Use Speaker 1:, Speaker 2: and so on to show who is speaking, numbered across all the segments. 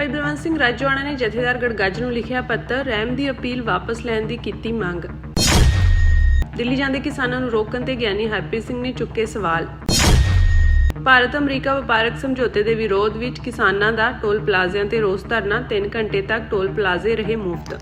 Speaker 1: ਭਾਈ ਬਲਵੰਤ ਸਿੰਘ ਰਾਜੋਆਣਾ ਨੇ ਜਥੇਦਾਰ ਗੜਗੱਜ ਨੂੰ ਲਿਖਿਆ ਪੱਤਰ। ਰਹਿਮ ਦੀ ਅਪੀਲ ਵਾਪਸ ਲੈਣ ਦੀ ਕੀਤੀ ਮੰਗ। ਦਿੱਲੀ ਜਾਂਦੇ ਕਿਸਾਨਾਂ ਨੂੰ ਰੋਕਣ ਤੇ ਗਿਆਨੀ ਹਰਪ੍ਰੀਤ ਸਿੰਘ ਨੇ ਚੁੱਕੇ ਸਵਾਲ। ਭਾਰਤ ਅਮਰੀਕਾ ਵਪਾਰਕ ਸਮਝੌਤੇ ਦੇ ਵਿਰੋਧ ਵਿੱਚ ਕਿਸਾਨਾਂ ਦਾ ਟੋਲ ਪਲਾਜ਼ਿਆਂ ਤੇ ਰੋਸ ਧਰਨਾ। 3 ਘੰਟੇ ਤੱਕ ਟੋਲ ਪਲਾਜ਼ੇ ਰਹੇ ਮੁਫਤ।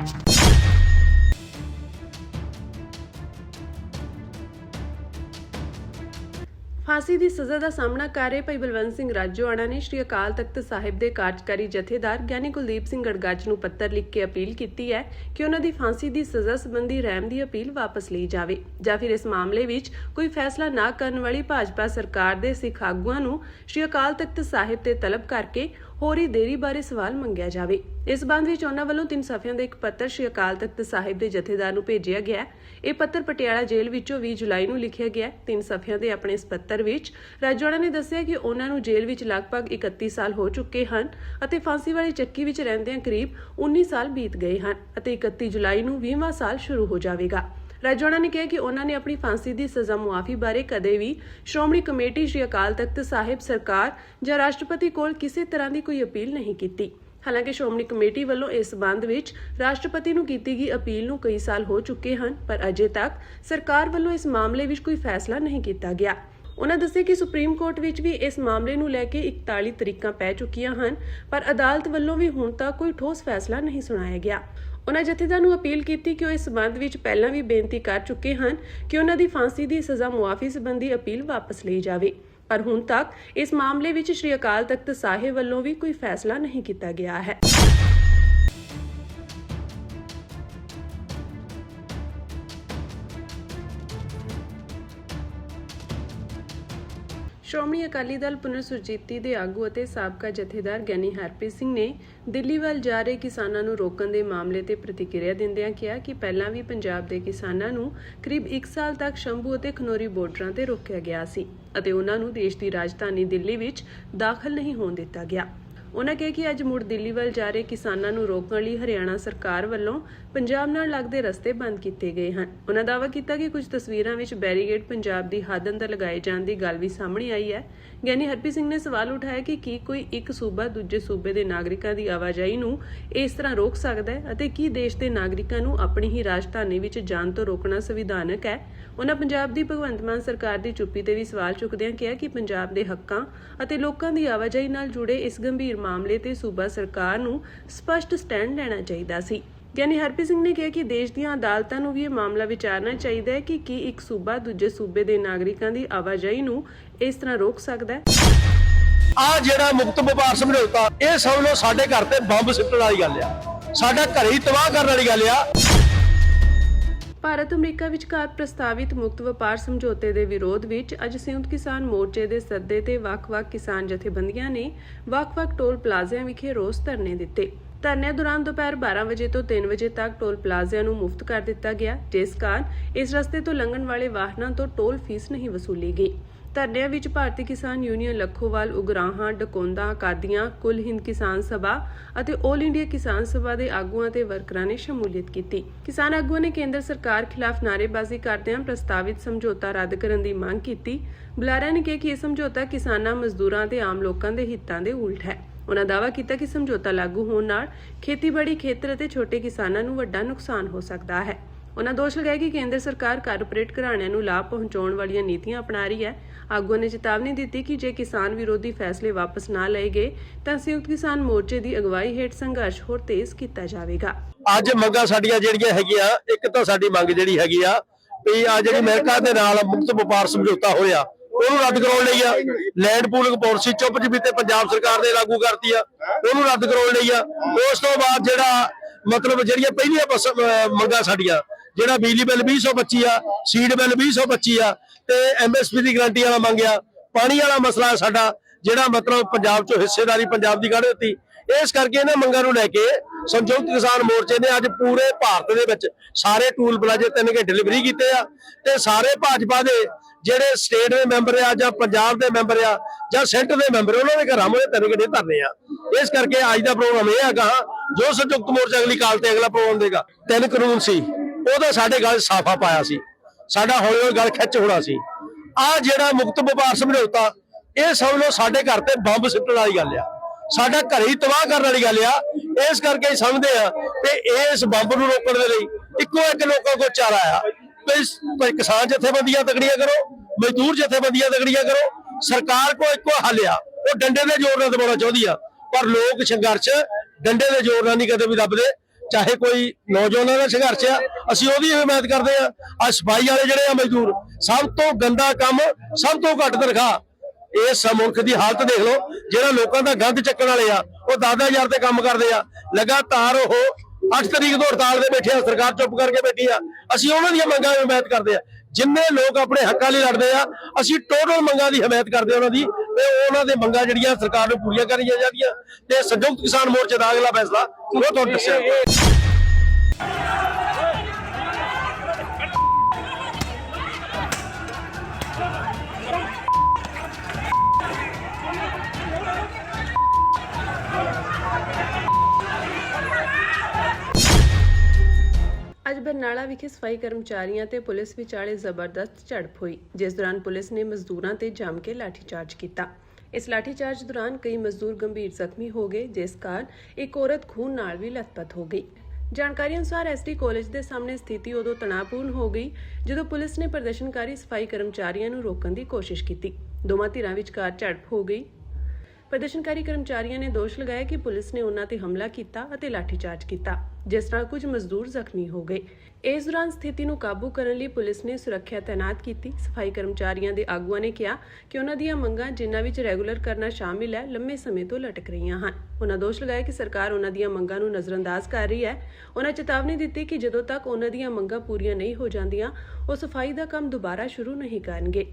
Speaker 1: फांसी की सज़ा का सामना कर रहे भाई बलवंत सिंह राजोआणा ने श्री अकाल तख्त साहिब के कार्यकारी जथेदार ज्ञानी कुलदीप सिंह गड़गੱਜ ਨੂੰ पत्र लिख के अपील की है कि उन्होंने फांसी की सज़ा संबंधी रहम की अपील वापस ली जाए या फिर इस मामले में कोई फैसला ना करने वाली भाजपा सरकार के सिख आगुआं नूं श्री अकाल तख्त साहिब ते तलब करके हो रही देरी बारे सवाल मंगिया जाए। इस संबंध में उन्होंने वालों 3 सफ़ियां का एक पत्र श्री अकाल तख्त साहिब के जथेदार नूं भेजिया गया। यह पत्र पटियाला जेल विचों 20 जुलाई नूं लिखिया गया। 3 सफ़ियां के अपने इस पत्र विच राजोआणा ने दस्सिया कि उन्हां नूं जेल विच लगभग 31 साल हो चुके हैं अते फांसी वाली चक्की विच रहिंदिआं करीब 19 साल बीत गए हैं अते 31 जुलाई नूं 20वां साल शुरू हो जाएगा। राजोआणा ने कहा कि उन्होंने अपनी फांसी की सज़ा मुआफ़ी बारे कदे भी श्रोमणी कमेटी श्री अकाल तख्त साहिब सरकार या राष्ट्रपति कोल किसी तरह की कोई अपील नहीं की। हालांकि श्रोमणी कमेटी वालों इस संबंध में राष्ट्रपति नूं कीती गई अपील नूं कई साल हो चुके हैं पर अजे तक सरकार वालों इस मामले में कोई फैसला नहीं किया गया। उन्होंने दस्सिया कि सुप्रीम कोर्ट विच भी इस मामले नूं लैके 41 तरीकां पै चुकियां हैं पर अदालत वालों भी हुण तक कोई ठोस फैसला नहीं सुनाया गया। उन्होंने जथेदार नूं अपील की कि इस संबंध में पहला भी बेनती कर चुके हैं कि उन्हों की फांसी की सज़ा मुआफ़ी संबंधी अपील वापस ली जाए पर हुण तक इस मामले में श्री अकाल तख्त साहिब वालों भी कोई फैसला नहीं किया गया है। श्रोमणी अकाली दल पुनर सुरजीती के आगू और साबका जथेदार ज्ञानी हरप्रीत सिंह ने दिल्ली वाल जा रहे किसानों को रोकण के मामले ते प्रतिक्रिया दिंदिआं कहा कि पहलां भी पंजाब के किसानों को करीब 1 साल तक शंभू और खनौरी बॉर्डरां ते रोकिया गया सी अते उन्हां नूं देश की राजधानी दिल्ली विच दाखिल नहीं होण दिता गया। उन्होंने कहा कि अज मुड़ दिल्ली वाल जा रहे किसानों को रोकण लई हरियाणा सरकार वालों पंजाब नाल लगदे रस्ते बंद किए गए हैं। उन्होंने दावा किया कि कुछ तस्वीरों में बैरीगेड पंजाब की हद अंदर लगाए जाने की गल भी सामने आई है। ज्ञानी हरप्रीत सिंह ने सवाल उठाया कि की कोई एक सूबा दूजे सूबे के नागरिकों की आवाजाही नूं इस तरह रोक सकता है अते की देश के नागरिकों नूं अपनी ही राजधानी विच जाण तो रोकना संविधानक है। उन्होंने पंजाब की भगवंत मान सरकार की चुप्पी ते भी सवाल चुकदिआं कहा कि पंजाब के हक्कां अते लोकां दी आवाजाही नाल जुड़े इस गंभीर मामले ते सूबा सरकार नूं स्पष्ट स्टैंड लेना चाहिए सी। ज्ञानी हरप्रीत सिंह ने कहा कि देश दी अदालतां नूं भी यह मामला विचारना चाहिए है कि एक सूबा दूजे सूबे के नागरिकों की आवाजाही नूं इस तरह रोक सकता है।
Speaker 2: आ जिहड़ा मुक्त व्यापार समझौता ये समझ लो साडे घर ते बंब सिੱਟਣ वाली गल आ, साडा घर ही तबाह करने वाली गल आ।
Speaker 1: ਭਾਰਤ ਅਮਰੀਕਾ ਵਿਚਕਾਰ ਪ੍ਰਸਤਾਵਿਤ ਮੁਕਤ ਵਪਾਰ ਸਮਝੌਤੇ ਦੇ ਵਿਰੋਧ ਵਿੱਚ ਅੱਜ ਸੰਯੁਕਤ ਕਿਸਾਨ ਮੋਰਚੇ ਦੇ ਸੱਦੇ ਤੇ ਵੱਖ-ਵੱਖ ਕਿਸਾਨ ਜਥੇਬੰਦੀਆਂ ਨੇ ਵੱਖ-ਵੱਖ ਟੋਲ ਪਲਾਜ਼ਿਆਂ ਵਿਖੇ ਰੋਸ ਧਰਨੇ ਦਿੱਤੇ। ਧਰਨੇ ਦੌਰਾਨ ਦੁਪਹਿਰ 12 ਵਜੇ ਤੋਂ 3 ਵਜੇ ਤੱਕ ਟੋਲ ਪਲਾਜ਼ਿਆਂ ਨੂੰ ਮੁਫਤ ਕਰ ਦਿੱਤਾ ਗਿਆ ਜਿਸ ਕਾਰਨ ਇਸ ਰਸਤੇ ਤੋਂ ਲੰਘਣ ਵਾਲੇ ਵਾਹਨਾਂ ਤੋਂ ਟੋਲ ਫੀਸ ਨਹੀਂ ਵਸੂਲੀ ਗਈ। ਧਰਨਿਆਂ ਵਿੱਚ ਭਾਰਤੀ ਕਿਸਾਨ ਯੂਨੀਅਨ ਲੱਖੋਵਾਲ, ਉਗਰਾਹਾਂ, ਡਕੌਂਦਾ, ਕਾਦੀਆਂ, ਕੁੱਲ ਹਿੰਦ ਕਿਸਾਨ ਸਭਾ ਅਤੇ ਆਲ ਇੰਡੀਆ ਕਿਸਾਨ ਸਭਾ ਦੇ ਆਗੂਆਂ ਤੇ ਵਰਕਰਾਂ ਨੇ ਸ਼ਮੂਲੀਅਤ ਕੀਤੀ। ਕਿਸਾਨ ਆਗੂਆਂ ਨੇ ਕੇਂਦਰ ਸਰਕਾਰ ਖਿਲਾਫ ਨਾਅਰੇਬਾਜ਼ੀ ਕਰਦਿਆਂ ਪ੍ਰਸਤਾਵਿਤ ਸਮਝੌਤਾ ਰੱਦ ਕਰਨ ਦੀ ਮੰਗ ਕੀਤੀ। ਬੁਲਾਰਿਆਂ ਨੇ ਕਿਹਾ ਕਿ ਇਹ ਸਮਝੌਤਾ ਕਿਸਾਨਾਂ, ਮਜ਼ਦੂਰਾਂ ਤੇ ਆਮ ਲੋਕਾਂ ਦੇ ਹਿੱਤਾਂ ਦੇ ਉਲਟ ਹੈ। उन्होंने दावा किया कि समझौता लागू होने नाल खेतीबाड़ी खेतर और छोटे किसानों को वड्डा नुकसान हो सकता है। उन्होंने दोष लगाया कि केंद्र सरकार कारपोरेट घराणिਆਂ ਨੂੰ लाभ पहुंचाने वाली नीतियां अपना रही है। आगुओं ने चेतावनी दी कि जे किसान विरोधी फैसले वापस ना लए गए तो संयुक्त किसान मोर्चे की अगवाई हेठ संघर्ष होर तेज किया जाएगा।
Speaker 2: ਅੱਜ ਮੰਗਾਂ ਸਾਡੀਆਂ ਜਿਹੜੀਆਂ ਹੈਗੀਆਂ, ਇੱਕ ਤਾਂ ਸਾਡੀ ਮੰਗ ਜਿਹੜੀ ਹੈਗੀ ਆ ਵੀ ਆ ਜਿਹੜੀ ਅਮਰੀਕਾ ਦੇ ਨਾਲ ਮੁਕਤ ਵਪਾਰ ਸਮਝੌਤਾ ਹੋਇਆ ਉਹਨੂੰ ਰੱਦ ਕਰਾਉਣ ਲਈ ਆ। ਲੈਂਡ ਪੂਲਿੰਗ ਪਾਲਿਸੀ ਚੁੱਪ-ਚਪੀਤੇ ਪੰਜਾਬ ਸਰਕਾਰ ਨੇ ਲਾਗੂ ਕਰਤੀ ਆ, ਉਹਨੂੰ ਰੱਦ ਕਰਾਉਣ ਲਈ ਆ। ਉਸ ਤੋਂ ਬਾਅਦ ਜਿਹੜਾ ਮਤਲਬ ਜਿਹੜੀਆਂ ਪਹਿਲੀਆਂ ਮੰਗਾਂ ਸਾਡੀਆਂ, ਜਿਹੜਾ ਬਿਜਲੀ ਬਿੱਲ 2025 ਆ, ਸੀਡ ਬਿੱਲ 2025 ਆ ਤੇ MSP ਦੀ ਗਰੰਟੀ ਵਾਲਾ ਮੰਗਿਆ। ਪਾਣੀ ਵਾਲਾ ਮਸਲਾ ਸਾਡਾ ਜਿਹੜਾ ਮਤਲਬ ਪੰਜਾਬ ਚੋਂ ਹਿੱਸੇਦਾਰੀ ਪੰਜਾਬ ਦੀ ਕੱਢ ਦਿੱਤੀ। ਇਸ ਕਰਕੇ ਇਹਨਾਂ ਮੰਗਾਂ ਨੂੰ ਲੈ ਕੇ ਸੰਯੁਕਤ ਕਿਸਾਨ ਮੋਰਚੇ ਨੇ ਅੱਜ ਪੂਰੇ ਭਾਰਤ ਦੇ ਵਿੱਚ ਸਾਰੇ ਟੂਲ ਪਲਾਜ਼ੇ 3 ਘੰਟੇ ਡਿਲੀਵਰੀ ਕੀਤੇ ਆ ਤੇ ਸਾਰੇ ਭਾਜਪਾ ਦੇ ਜਿਹੜੇ ਸਟੇਟ ਦੇ ਮੈਂਬਰ ਆ ਜਾਂ ਪੰਜਾਬ ਦੇ ਮੈਂਬਰ ਆ ਜਾਂ ਸੈਂਟਰ ਦੇ ਮੈਂਬਰ ਉਹਨਾਂ ਦੇ ਘਰਾਂ ਮੂਹਰੇ 3 ਘੰਟੇ ਧਰਨੇ ਆ। ਇਸ ਕਰਕੇ ਅੱਜ ਦਾ ਪ੍ਰੋਗਰਾਮ ਇਹ ਹੈਗਾ ਜੋ ਸੰਯੁਕਤ ਮੋਰਚਾ ਅਗਲੀ ਕਾਲ ਤੇ ਅਗਲਾ ਪ੍ਰੋਗਰਾਮ ਦੇਗਾ। 3 ਕਾਨੂੰਨ ਸੀ ਉਹਦਾ ਸਾਡੇ ਗੱਲ ਸਾਫਾ ਪਾਇਆ ਸੀ, ਸਾਡਾ ਹੌਲੀ ਹੌਲੀ ਗੱਲ ਖਿੱਚ ਹੋਣਾ ਸੀ। ਆ ਜਿਹੜਾ ਮੁਕਤ ਵਪਾਰ ਸਮਝੌਤਾ ਇਹ ਸਮਝ ਲਓ ਸਾਡੇ ਘਰ ਤੇ ਬੰਬ ਸਿੱਟਣ ਵਾਲੀ ਗੱਲ ਆ, ਸਾਡਾ ਘਰ ਹੀ ਤਬਾਹ ਕਰਨ ਵਾਲੀ ਗੱਲ ਆ। ਇਸ ਕਰਕੇ ਹੀ ਸਮਝਦੇ ਆ ਕਿ ਇਸ ਬੰਬ ਨੂੰ ਰੋਕਣ ਦੇ ਲਈ ਇੱਕੋ ਇੱਕ ਲੋਕਾਂ ਕੋਲ ਚਾਰਾ ਆ ਵੀ ਕਿਸਾਨ ਜਥੇਬੰਦੀਆਂ ਤਗੜੀਆਂ ਕਰੋ, ਮਜ਼ਦੂਰ ਜਥੇਬੰਦੀਆਂ ਤਗੜੀਆਂ ਕਰੋ। ਸਰਕਾਰ ਕੋਲ ਇੱਕੋ ਹੱਲ ਆ, ਉਹ ਡੰਡੇ ਦੇ ਜ਼ੋਰ ਨਾਲ ਦਬਾਉਣਾ ਚਾਹੁੰਦੀ ਆ, ਪਰ ਲੋਕ ਸੰਘਰਸ਼ ਡੰਡੇ ਦੇ ਜ਼ੋਰ ਨਾਲ ਨਹੀਂ ਕਦੇ ਵੀ ਦੱਬਦੇ। ਚਾਹੇ ਕੋਈ ਨੌਜਵਾਨਾਂ ਦਾ ਸੰਘਰਸ਼ ਆ, ਅਸੀਂ ਉਹਦੀ ਹਮਾਇਤ ਕਰਦੇ ਆ। ਆ ਸਫਾਈ ਵਾਲੇ ਜਿਹੜੇ ਆ ਮਜ਼ਦੂਰ, ਸਭ ਤੋਂ ਗੰਦਾ ਕੰਮ, ਸਭ ਤੋਂ ਘੱਟ ਤਨਖਾਹ। ਇਸ ਮੁਲਕ ਦੀ ਹਾਲਤ ਦੇਖ ਲਓ, ਜਿਹੜਾ ਲੋਕਾਂ ਦਾ ਗੰਦ ਚੱਕਣ ਵਾਲੇ ਆ ਉਹ 10,000 ਤੇ ਕੰਮ ਕਰਦੇ ਆ। ਲਗਾਤਾਰ ਉਹ 8 ਤਰੀਕ ਤੋਂ ਹੜਤਾਲ ਦੇ ਬੈਠੇ ਆ, ਸਰਕਾਰ ਚੁੱਪ ਕਰਕੇ ਬੈਠੀ ਆ। ਅਸੀਂ ਉਹਨਾਂ ਦੀਆਂ ਮੰਗਾਂ ਦੀ ਹਮਾਇਤ ਕਰਦੇ ਆ। ਜਿੰਨੇ ਲੋਕ ਆਪਣੇ ਹੱਕਾਂ ਲਈ ਲੜਦੇ ਆ, ਅਸੀਂ ਟੋਟਲ ਮੰਗਾਂ ਦੀ ਹਮਾਇਤ ਕਰਦੇ ਆ ਉਹਨਾਂ ਦੀ, ਤੇ ਉਹਨਾਂ ਦੇ ਮੰਗਾਂ ਜਿਹੜੀਆਂ ਸਰਕਾਰ ਨੂੰ ਪੂਰੀਆਂ ਕਰੀਆਂ ਜਾਂਦੀਆਂ। ਤੇ ਸੰਯੁਕਤ ਕਿਸਾਨ ਮੋਰਚੇ ਦਾ ਅਗਲਾ ਫੈਸਲਾ ਉਹ ਤੁਹਾਨੂੰ ਦੱਸਿਆ।
Speaker 1: ਅੱਜ ਬਰਨਾਲਾ ਵਿਖੇ ਸਫਾਈ ਕਰਮਚਾਰੀਆਂ ਤੇ ਪੁਲਿਸ ਵਿਚਾਲੇ ਜ਼ਬਰਦਸਤ ਝੜਪ ਹੋਈ, ਜਿਸ ਦੌਰਾਨ ਪੁਲਿਸ ਨੇ ਮਜ਼ਦੂਰਾਂ ਤੇ ਜੰਮ ਕੇ ਲਾਠੀਚਾਰਜ ਕੀਤਾ। ਇਸ ਲਾਠੀਚਾਰਜ ਦੌਰਾਨ ਕਈ ਮਜ਼ਦੂਰ ਗੰਭੀਰ ਜ਼ਖਮੀ ਹੋ ਗਏ, ਜਿਸ ਕਾਰਨ ਇੱਕ ਔਰਤ ਖੂਨ ਨਾਲ ਵੀ ਲਥਪਥ ਹੋ ਗਈ। ਜਾਣਕਾਰੀ ਅਨੁਸਾਰ ਐਸਟੀ ਕਾਲਜ ਦੇ ਸਾਹਮਣੇ ਸਥਿਤੀ ਉਦੋਂ ਤਣਾਅਪੂਰਨ ਹੋ ਗਈ ਜਦੋਂ ਪੁਲਿਸ ਨੇ ਪ੍ਰਦਰਸ਼ਨਕਾਰੀ ਸਫਾਈ ਕਰਮਚਾਰੀਆਂ ਨੂੰ ਰੋਕਣ ਦੀ ਕੋਸ਼ਿਸ਼ ਕੀਤੀ। ਦੋਵਾਂ ਧਿਰਾਂ ਵਿਚਕਾਰ ਝੜਪ ਹੋ ਗਈ। ਪ੍ਰਦਰਸ਼ਨਕਾਰੀ ਕਰਮਚਾਰੀਆਂ ਨੇ ਦੋਸ਼ ਲਗਾਇਆ ਕਿ ਪੁਲਿਸ ਨੇ ਉਹਨਾਂ ਤੇ ਹਮਲਾ ਕੀਤਾ ਅਤੇ ਲਾਠੀਚਾਰਜ ਕੀਤਾ, ਜਿਸ ਨਾਲ ਕੁਝ ਮਜ਼ਦੂਰ ਜ਼ਖਮੀ ਹੋ ਗਏ। ਇਸ ਦੌਰਾਨ ਸਥਿਤੀ ਨੂੰ ਕਾਬੂ ਕਰਨ ਲਈ ਪੁਲਿਸ ਨੇ ਸੁਰੱਖਿਆ ਤਾਇਨਾਤ ਕੀਤੀ। ਸਫਾਈ ਕਰਮਚਾਰੀਆਂ ਦੇ ਆਗੂਆਂ ਨੇ ਕਿਹਾ ਕਿ ਉਹਨਾਂ ਦੀਆਂ ਮੰਗਾਂ, ਜਿਨ੍ਹਾਂ ਵਿੱਚ ਰੈਗੂਲਰ ਕਰਨਾ ਸ਼ਾਮਿਲ ਹੈ, ਲੰਮੇ ਸਮੇਂ ਤੋਂ ਲਟਕ ਰਹੀਆਂ ਹਨ। ਉਹਨਾਂ ਦੋਸ਼ ਲਗਾਇਆ ਕਿ ਸਰਕਾਰ ਉਹਨਾਂ ਦੀਆਂ ਮੰਗਾਂ ਨੂੰ ਨਜ਼ਰਅੰਦਾਜ਼ ਕਰ ਰਹੀ ਹੈ। ਉਹਨਾਂ ਚੇਤਾਵਨੀ ਦਿੱਤੀ ਕਿ ਜਦੋਂ ਤੱਕ ਉਹਨਾਂ ਦੀਆਂ ਮੰਗਾਂ ਪੂਰੀਆਂ ਨਹੀਂ ਹੋ ਜਾਂਦੀਆਂ, ਉਹ ਸਫਾਈ ਦਾ ਕੰਮ ਦੁਬਾਰਾ ਸ਼ੁਰੂ ਨਹੀਂ ਕਰਨਗੇ।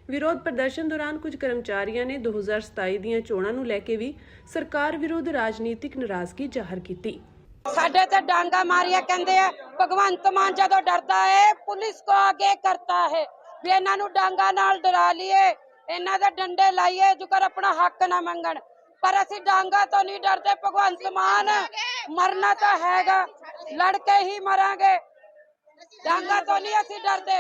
Speaker 1: ਵਿਰੋਧ ਪ੍ਰਦਰਸ਼ਨ ਦੌਰਾਨ ਕੁਝ ਕਰਮਚਾਰੀਆਂ ਨੇ 2027 ਦੀਆਂ ਚੋਣਾਂ ਨੂੰ ਲੈ ਕੇ ਵੀ ਸਰਕਾਰ ਵਿਰੁੱਧ ਰਾਜਨੀਤਿਕ ਨਾਰਾਜ਼ਗੀ ਜ਼ਾਹਰ ਕੀਤੀ।
Speaker 3: ਸਾਡੇ ਤੇ ਡਾਂਗਾ ਮਾਰੀਆਂ ਕਹਿੰਦੇ ਆ ਭਗਵੰਤ ਮਾਨ ਜਦੋਂ ਡਰਦਾ ਹੈ ਪੁਲਿਸ ਕੋ ਆਗੇ ਕਰਤਾ ਹੈ ਵੀ ਇਹਨਾਂ ਨੂੰ ਡਾਂਗਾ ਨਾਲ ਡਰਾ ਲਈਏ, ਇਹਨਾਂ ਦੇ ਡੰਡੇ ਲਾਈਏ ਜੁਕਰ ਆਪਣਾ ਹੱਕ ਨਾ ਮੰਗਣ। ਪਰ ਅਸੀਂ ਡਾਂਗਾ ਤੋਂ ਨਹੀਂ ਡਰਦੇ। ਭਗਵੰਤ ਮਾਨ ਮਰਨਾ ਤਾਂ ਹੈਗਾ, ਲੜ ਕੇ ਹੀ ਮਰਾਂਗੇ, ਡਾਂਗਾ ਤੋਂ नहीं ਅਸੀਂ डरते।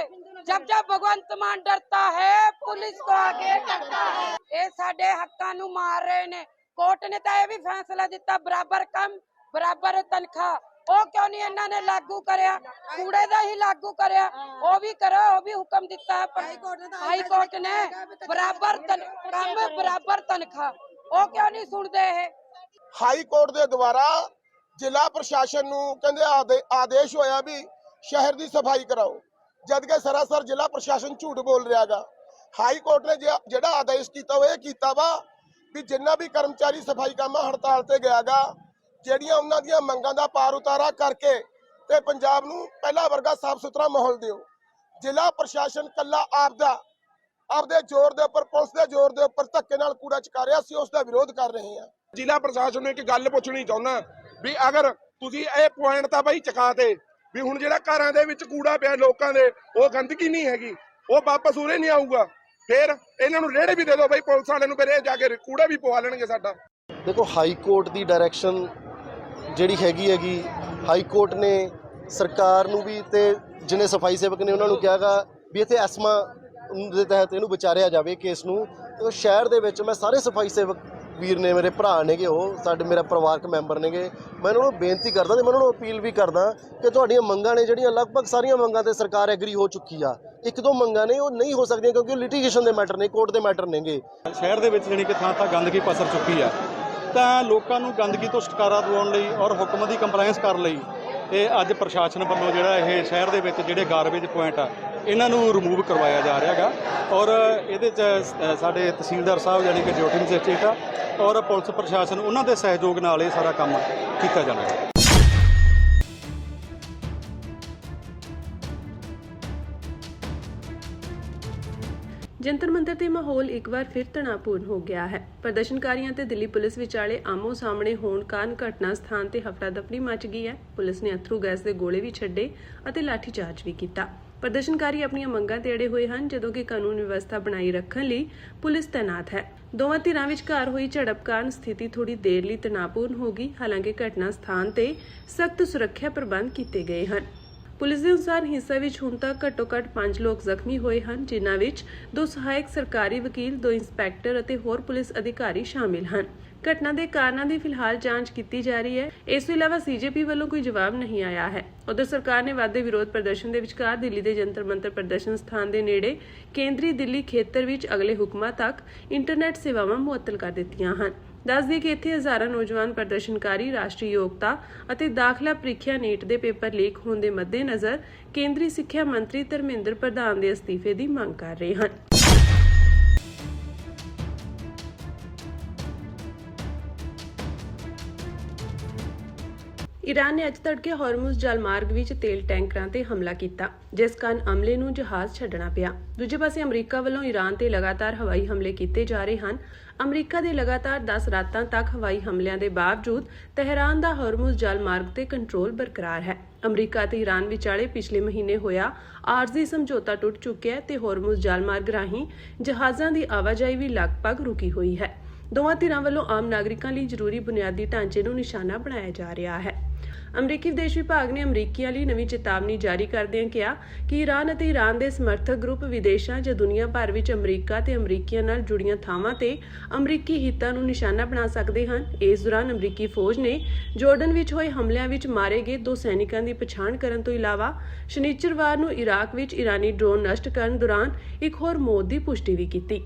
Speaker 3: जब जब भगवंत मान डरता है पुलिस को आगे करता है। ये साडे हक्कां नूं मार रहे ने। कोर्ट ने तो यह भी फैसला दिता बराबर काम बराबर तनख्वाह, वो क्यों नहीं इन्हां ने लागू करया? कूड़े दा ही लागू करया, वो भी करो, वो भी हुक्म दिता हाई कोर्ट ने बराबर काम बराबर तनख्वाह, वो क्यों नहीं सुनते है?
Speaker 4: हाई कोर्ट दे द्वारा जिला प्रशासन नूं कहंदे आदेश होया भी शहर की सफाई कराओ, जबकि सरासर जिला प्रशासन झूठ बोल रहा है। हाई कोर्ट ने जिहड़ा आदेश किया वो किया वा भी जिन्ना भी कर्मचारी सफाई काम हड़ताल से गया गा, जिहड़ियां उन्हां दीयां मंगां दा पार उतारा करके ते पंजाब नूं पहला वर्गा साफ सुथरा माहौल दिओ। जिला प्रशासन कल्ला आपदे जोर दे उपर, पुलिस दे जोर दे उपर धक्के नाल कूड़ा चका रिहा सी, उसदा विरोध कर रहे हैं।
Speaker 5: जिला प्रशासन नूं एक गल पुछणी चाहुंदा भी अगर तुसीं इह पॉइंट तां बई चकाते भी हुण जिहड़ा घरां दे विच कूड़ा पिया लोकां दे, ਉਹ गंदगी नहीं हैगी, ਉਹ वापस उरे नहीं आऊगा, फिर ਇਹਨਾਂ ਨੂੰ ਰੇੜੇ ਵੀ ਦੇ ਦਿਓ ਬਈ ਪੁਲਿਸ ਵਾਲਿਆਂ ਨੂੰ, ਫਿਰ ਇਹ ਜਾ ਕੇ ਕੂੜਾ ਵੀ ਪਵਾ ਲੈਣਗੇ ਸਾਡਾ।
Speaker 6: ਦੇਖੋ ਹਾਈ ਕੋਰਟ ਦੀ ਡਾਇਰੈਕਸ਼ਨ ਜਿਹੜੀ ਹੈਗੀ ਹਾਈ ਕੋਰਟ ਨੇ ਸਰਕਾਰ ਨੂੰ ਵੀ ਤੇ ਜਿਹਨੇ ਸਫਾਈ ਸੇਵਕ ਨੇ ਉਹਨਾਂ ਨੂੰ ਕਿਹਾਗਾ ਵੀ ਇੱਥੇ ਐਸਮਾ ਦੇ ਤਹਿਤ ਇਹਨੂੰ ਵਿਚਾਰਿਆ ਜਾਵੇ ਕੇਸ ਨੂੰ। ਤੇ ਸ਼ਹਿਰ ਦੇ ਵਿੱਚ ਮੈਂ ਸਾਰੇ ਸਫਾਈ ਸੇਵਕ ਵੀਰ ਨੇ, ਮੇਰੇ ਭਰਾ ਨੇਗੇ, ਉਹ ਸਾਡੇ ਮੇਰਾ ਪਰਿਵਾਰਕ ਮੈਂਬਰ ਨੇਗੇ, ਮੈਂ ਉਹਨਾਂ ਨੂੰ ਬੇਨਤੀ ਕਰਦਾ ਤੇ ਮੈਂ ਉਹਨਾਂ ਨੂੰ ਅਪੀਲ ਵੀ ਕਰਦਾ ਕਿ ਤੁਹਾਡੀਆਂ ਮੰਗਾਂ ਨੇ ਜਿਹੜੀਆਂ ਲਗਭਗ ਸਾਰੀਆਂ ਮੰਗਾਂ ਤੇ ਸਰਕਾਰ ਐਗਰੀ ਹੋ ਚੁੱਕੀ ਆ। ਇੱਕ ਦੋ ਮੰਗਾਂ ਨੇ ਉਹ ਨਹੀਂ ਹੋ ਸਕਦੀਆਂ ਕਿਉਂਕਿ ਉਹ ਲਿਟੀਗੇਸ਼ਨ ਦੇ ਮੈਟਰ ਨੇ, ਕੋਰਟ ਦੇ ਮੈਟਰ ਨੇਗੇ।
Speaker 7: ਸ਼ਹਿਰ ਦੇ ਵਿੱਚ ਜਾਣੀ ਕਿ ਥਾਂ ਥਾਂ ਗੰਦਗੀ ਪਸਰ ਚੁੱਕੀ ਆ, ਤਾਂ ਲੋਕਾਂ ਨੂੰ ਗੰਦਗੀ ਤੋਂ ਛੁਟਕਾਰਾ ਦਿਵਾਉਣ ਲਈ ਔਰ ਹੁਕਮ ਦੀ ਕੰਪਲਾਈਂਸ ਕਰਨ ਲਈ ਇਹ ਅੱਜ ਪ੍ਰਸ਼ਾਸਨ ਵੱਲੋਂ ਜਿਹੜਾ ਇਹ ਸ਼ਹਿਰ ਦੇ ਵਿੱਚ ਜਿਹੜੇ ਗਾਰਬੇਜ ਪੁਆਇੰਟ ਆ ਇਹਨਾਂ ਨੂੰ ਰਿਮੂਵ ਕਰਵਾਇਆ ਜਾ ਰਿਹਾ ਹੈਗਾ। ਔਰ ਇਹਦੇ 'ਚ ਸਾਡੇ ਤਹਿਸੀਲਦਾਰ ਸਾਹਿਬ ਯਾਨੀ ਕਿ ਡਿਊਟੀ ਮੈਜਿਸਟ੍ਰੇਟ ਆ ਔਰ ਪੁਲਿਸ ਪ੍ਰਸ਼ਾਸਨ ਉਹਨਾਂ ਦੇ ਸਹਿਯੋਗ ਨਾਲ ਇਹ ਸਾਰਾ ਕੰਮ ਕੀਤਾ ਜਾਣਾ ਹੈ।
Speaker 1: ਜੰਤਰ ਮੰਤਰ ਤੇ ਮਾਹੌਲ ਇੱਕ ਵਾਰ ਫਿਰ ਤਣਾਅਪੂਰਨ ਹੋ ਗਿਆ ਹੈ। ਪ੍ਰਦਰਸ਼ਨਕਾਰੀਆਂ ਤੇ ਦਿੱਲੀ ਪੁਲਿਸ ਵਿਚਾਲੇ ਆਮੋ ਸਾਹਮਣੇ ਹੋਣ ਕਾਰਨ ਘਟਨਾ ਸਥਾਨ ਤੇ ਹਫੜਾ ਦਫੜੀ ਮਚ ਗਈ ਹੈ। ਪੁਲਿਸ ਨੇ ਅਥਰੂ ਗੈਸ ਦੇ ਗੋਲੇ ਵੀ ਛੱਡੇ ਅਤੇ ਲਾਠੀਚਾਰਜ ਵੀ ਕੀਤਾ। ਪ੍ਰਦਰਸ਼ਨਕਾਰੀ ਆਪਣੀਆਂ ਮੰਗਾਂ ਤੇ ਅੜੇ ਹੋਏ ਹਨ, ਜਦੋਂ ਕਿ ਕਾਨੂੰਨ ਵਿਵਸਥਾ ਬਣਾਈ ਰੱਖਣ ਲਈ ਪੁਲਿਸ ਤੈਨਾਤ ਹੈ। ਦੋਵਾਂ ਧਿਰਾਂ ਵਿਚਕਾਰ ਹੋਈ ਝੜਪ ਕਾਰਨ ਸਥਿਤੀ ਥੋੜੀ ਦੇਰ ਲਈ ਤਣਾਅਪੂਰਨ ਹੋ ਗਈ। ਹਾਲਾਂਕਿ ਘਟਨਾ ਸਥਾਨ ਤੇ ਸਖਤ ਸੁਰੱਖਿਆ ਪ੍ਰਬੰਧ ਕੀਤੇ ਗਏ ਹਨ। ਪੁਲਿਸ ਦੇ ਅਨੁਸਾਰ ਹਿੰਸਾ ਵਿੱਚ ਹੁਣ ਤੱਕ ਘੱਟੋ-ਘੱਟ 5 ਲੋਕ ਜ਼ਖਮੀ ਹੋਏ ਹਨ, ਜਿਨ੍ਹਾਂ ਵਿੱਚ 2 ਸਹਾਇਕ ਸਰਕਾਰੀ ਵਕੀਲ, 2 ਇੰਸਪੈਕਟਰ ਅਤੇ ਹੋਰ ਪੁਲਿਸ ਅਧਿਕਾਰੀ ਸ਼ਾਮਿਲ ਹਨ। ਘਟਨਾ ਦੇ ਕਾਰਨਾਂ ਦੀ ਫਿਲਹਾਲ ਜਾਂਚ ਕੀਤੀ ਜਾ ਰਹੀ ਹੈ। ਇਸ ਤੋਂ ਇਲਾਵਾ ਸੀਜੇਪੀ ਵੱਲੋਂ ਕੋਈ ਜਵਾਬ ਨਹੀਂ ਆਇਆ ਹੈ। ਉਧਰ ਸਰਕਾਰ ਨੇ ਵਾਧੇ ਵਿਰੋਧ ਪ੍ਰਦਰਸ਼ਨ ਦੇ ਵਿਚਕਾਰ ਦਿੱਲੀ ਦੇ ਜੰਤਰ ਮੰਤਰ ਪ੍ਰਦਰਸ਼ਨ ਸਥਾਨ ਦੇ ਨੇੜੇ ਕੇਂਦਰੀ ਦਿੱਲੀ ਖੇਤਰ ਵਿੱਚ ਅਗਲੇ ਹੁਕਮਾਂ ਤੱਕ ਇੰਟਰਨੈਟ ਸੇਵਾਵਾਂ ਮੁਅੱਤਲ ਕਰ ਦਿੱਤੀਆਂ ਹਨ। ਦੱਸ ਦਈਏ ਕਿ ਇੱਥੇ ਹਜ਼ਾਰਾਂ ਨੌਜਵਾਨ ਪ੍ਰਦਰਸ਼ਨਕਾਰੀ ਰਾਸ਼ਟਰੀ ਯੋਗਤਾ ਅਤੇ ਦਾਖਲਾ ਪ੍ਰੀਖਿਆ ਨੀਟ ਦੇ ਪੇਪਰ ਲੀਕ ਹੋਣ ਦੇ ਮੱਦੇਨਜ਼ਰ ਕੇਂਦਰੀ ਸਿੱਖਿਆ ਮੰਤਰੀ ਧਰਮਿੰਦਰ ਪ੍ਰਧਾਨ ਦੇ ਅਸਤੀਫੇ ਦੀ ਮੰਗ ਕਰ ਰਹੇ ਹਨ। ਈਰਾਨ ਨੇ ਅੱਜ ਤੜਕੇ ਹਾਰਮੁਜ਼ ਜਲਮਾਰਗ ਵਿੱਚ ਤੇਲ ਟੈਂਕਰਾਂ ਤੇ ਹਮਲਾ ਕੀਤਾ, ਜਿਸ ਕਾਰਨ ਅਮਲੇ ਨੂੰ ਜਹਾਜ਼ ਛੱਡਣਾ ਪਿਆ। ਦੂਜੇ ਪਾਸੇ ਅਮਰੀਕਾ ਵੱਲੋਂ ਈਰਾਨ ਤੇ ਲਗਾਤਾਰ ਹਵਾਈ ਹਮਲੇ ਕੀਤੇ ਜਾ ਰਹੇ ਹਨ। ਅਮਰੀਕਾ ਦੇ ਲਗਾਤਾਰ 10 ਰਾਤਾਂ ਤੱਕ ਹਵਾਈ ਹਮਲਿਆਂ ਦੇ ਬਾਵਜੂਦ ਤਹਿਰਾਨ ਦਾ ਹਾਰਮੁਜ਼ ਜਲਮਾਰਗ ਤੇ ਕੰਟਰੋਲ ਬਰਕਰਾਰ ਹੈ। ਅਮਰੀਕਾ ਤੇ ਈਰਾਨ ਵਿਚਾਲੇ ਪਿਛਲੇ ਮਹੀਨੇ ਹੋਇਆ ਆਰਜ਼ੀ ਸਮਝੌਤਾ ਟੁੱਟ ਚੁੱਕਿਆ ਤੇ ਹਾਰਮੁਜ਼ ਜਲਮਾਰਗ ਰਾਹੀਂ ਜਹਾਜ਼ਾਂ ਦੀ ਆਵਾਜਾਈ ਵੀ ਲਗਭਗ ਰੁਕੀ ਹੋਈ ਹੈ। ਦੋਵਾਂ ਧਿਰਾਂ ਵੱਲੋਂ ਆਮ ਨਾਗਰਿਕਾਂ ਲਈ ਜ਼ਰੂਰੀ ਬੁਨਿਆਦੀ ਢਾਂਚੇ ਨੂੰ ਨਿਸ਼ਾਨਾ ਬਣਾਇਆ ਜਾ ਰਿਹਾ ਹੈ। ਅਮਰੀਕੀ ਵਿਦੇਸ਼ ਵਿਭਾਗ ਨੇ ਅਮਰੀਕੀਆਂ ਲਈ ਨਵੀਂ ਚੇਤਾਵਨੀ ਜਾਰੀ ਕਰਦਿਆਂ ਕਿਹਾ ਕਿ ਈਰਾਨ ਅਤੇ ਈਰਾਨ ਦੇ ਸਮਰਥਕ ਗਰੁੱਪ ਵਿਦੇਸ਼ਾਂ ਜਾਂ ਦੁਨੀਆ ਭਰ ਵਿੱਚ ਅਮਰੀਕਾ ਤੇ ਅਮਰੀਕੀਆਂ ਨਾਲ ਜੁੜੀਆਂ ਥਾਵਾਂ ਤੇ ਅਮਰੀਕੀ ਹਿੱਤਾਂ ਨੂੰ ਨਿਸ਼ਾਨਾ ਬਣਾ ਸਕਦੇ ਹਨ। ਇਸ ਦੌਰਾਨ ਅਮਰੀਕੀ ਫੌਜ ਨੇ ਜਾਰਡਨ ਵਿੱਚ ਹੋਏ ਹਮਲਿਆਂ ਵਿੱਚ ਮਾਰੇ ਗਏ 2 ਸੈਨਿਕਾਂ ਦੀ ਪਛਾਣ ਕਰਨ ਤੋਂ ਇਲਾਵਾ ਸ਼ਨੀਚਰਵਾਰ ਨੂੰ ਇਰਾਕ ਵਿੱਚ ਈਰਾਨੀ ਡਰੋਨ ਨਸ਼ਟ ਕਰਨ ਦੌਰਾਨ ਇੱਕ ਹੋਰ ਮੌਤ ਦੀ ਪੁਸ਼ਟੀ ਵੀ ਕੀਤੀ।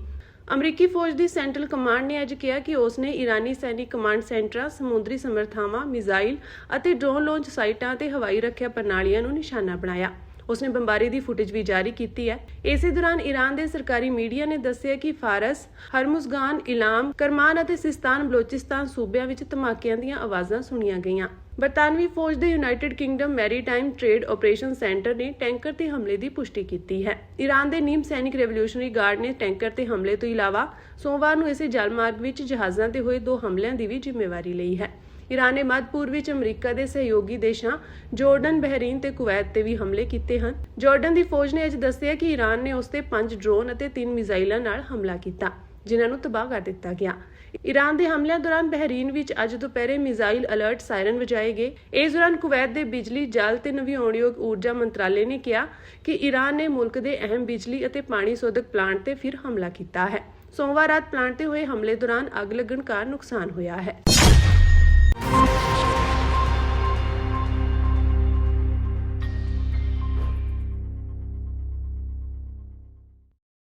Speaker 1: ਅਮਰੀਕੀ ਫੌਜ ਦੀ ਸੈਂਟਰਲ ਕਮਾਂਡ ਨੇ ਅੱਜ ਕਿਹਾ ਕਿ ਉਸ ਨੇ ਈਰਾਨੀ ਸੈਨਿਕ ਕਮਾਂਡ ਸੈਂਟਰਾਂ, ਸਮੁੰਦਰੀ ਸਮਰਥਾਵਾਂ, ਮਿਜ਼ਾਈਲ ਅਤੇ ਡਰੋਨ ਲਾਂਚ ਸਾਈਟਾਂ ਤੇ ਹਵਾਈ ਰੱਖਿਆ ਪ੍ਰਣਾਲੀਆਂ ਨੂੰ ਨਿਸ਼ਾਨਾ ਬਣਾਇਆ। ਉਸਨੇ ਬੰਬਾਰੀ ਦੀ ਫੁਟੇਜ ਵੀ ਜਾਰੀ ਕੀਤੀ ਹੈ। ਇਸੇ ਦੌਰਾਨ ਈਰਾਨ ਦੇ ਸਰਕਾਰੀ ਮੀਡੀਆ ਨੇ ਦੱਸਿਆ ਕਿ ਫਾਰਸ, ਹਰਮੁਜ਼ਗਾਨ, ਇਲਾਮ, ਕਰਮਾਨ ਅਤੇ ਸਿਸਤਾਨ ਬਲੋਚਿਸਤਾਨ ਸੂਬਿਆਂ ਵਿੱਚ ਧਮਾਕਿਆਂ ਦੀਆਂ ਆਵਾਜ਼ਾਂ ਸੁਣੀਆਂ ਗਈਆਂ। ਬਰਤਾਨਵੀ ਫੌਜ ਦੇ United Kingdom maritime trade operation centre ਨੇ ਟੈਂਕਰ ਤੇ ਹਮਲੇ ਦੀ ਪੁਸ਼ਟੀ ਕੀਤੀ ਹੈ। ਈਰਾਨ ਦੇ ਨੀਮ ਸੈਨਿਕ ਰੈਵੋਲੂਸ਼ਨਰੀ ਗਾਰਡ ਨੇ ਟੈਂਕਰ ਤੇ ਹਮਲੇ ਤੋਂ ਇਲਾਵਾ ਸੋਮਵਾਰ ਨੂੰ ਇਸੇ ਜਲਮਾਰਗ ਵਿੱਚ ਜਹਾਜ਼ਾਂ ਤੇ ਹੋਏ 2 ਹਮਲਿਆਂ ਦੀ ਵੀ ਜ਼ਿੰਮੇਵਾਰੀ ਲਈ ਹੈ। ਈਰਾਨ ਨੇ ਮੱਧ ਪੂਰਬ ਵਿੱਚ ਅਮਰੀਕਾ ਦੇ ਸਹਿਯੋਗੀ ਦੇਸ਼ਾਂ ਜਾਰਡਨ, ਬਹਿਰੀਨ ਤੇ ਕੁਵੈਤ ਤੇ ਵੀ ਹਮਲੇ ਕੀਤੇ ਹਨ। ਜਾਰਡਨ ਦੀ ਫੌਜ ਨੇ ਅੱਜ ਦੱਸਿਆ ਕਿ ਈਰਾਨ ਨੇ ਉਸ ਤੇ 5 ਡਰੋਨ ਅਤੇ 3 ਮਿਜ਼ਾਈਲਾਂ ਨਾਲ ਹਮਲਾ ਕੀਤਾ, ਜਿਨ੍ਹਾਂ ਨੂੰ ਤਬਾਹ ਕਰ ਦਿੱਤਾ ਗਿਆ। ਈਰਾਨ ਦੇ ਹਮਲਿਆਂ ਦੌਰਾਨ ਬਹਿਰੀਨ ਵਿੱਚ ਅੱਜ ਦੁਪਹਿਰੇ ਮਿਜ਼ਾਈਲ ਅਲਰਟ ਸਾਇਰਨ ਵਜਾਏ ਗਏ। ਇਸ ਦੌਰਾਨ ਕੁਵੈਤ ਦੇ ਬਿਜਲੀ, ਜਲ ਤੇ ਨਵਿਆਉਣਯੋਗ ਊਰਜਾ ਮੰਤਰਾਲੇ ਨੇ ਕਿਹਾ ਕਿ ਈਰਾਨ ਨੇ ਮੁਲਕ ਦੇ ਅਹਿਮ ਬਿਜਲੀ ਅਤੇ ਪਾਣੀ ਸੋਧਕ ਪਲਾਂਟ ਤੇ ਫਿਰ ਹਮਲਾ ਕੀਤਾ ਹੈ। ਸੋਮਵਾਰ ਰਾਤ ਪਲਾਂਟ ਤੇ ਹੋਏ ਹਮਲੇ ਦੌਰਾਨ ਅੱਗ ਲੱਗਣ ਕਾਰਨ ਨੁਕਸਾਨ ਹੋਇਆ ਹੈ।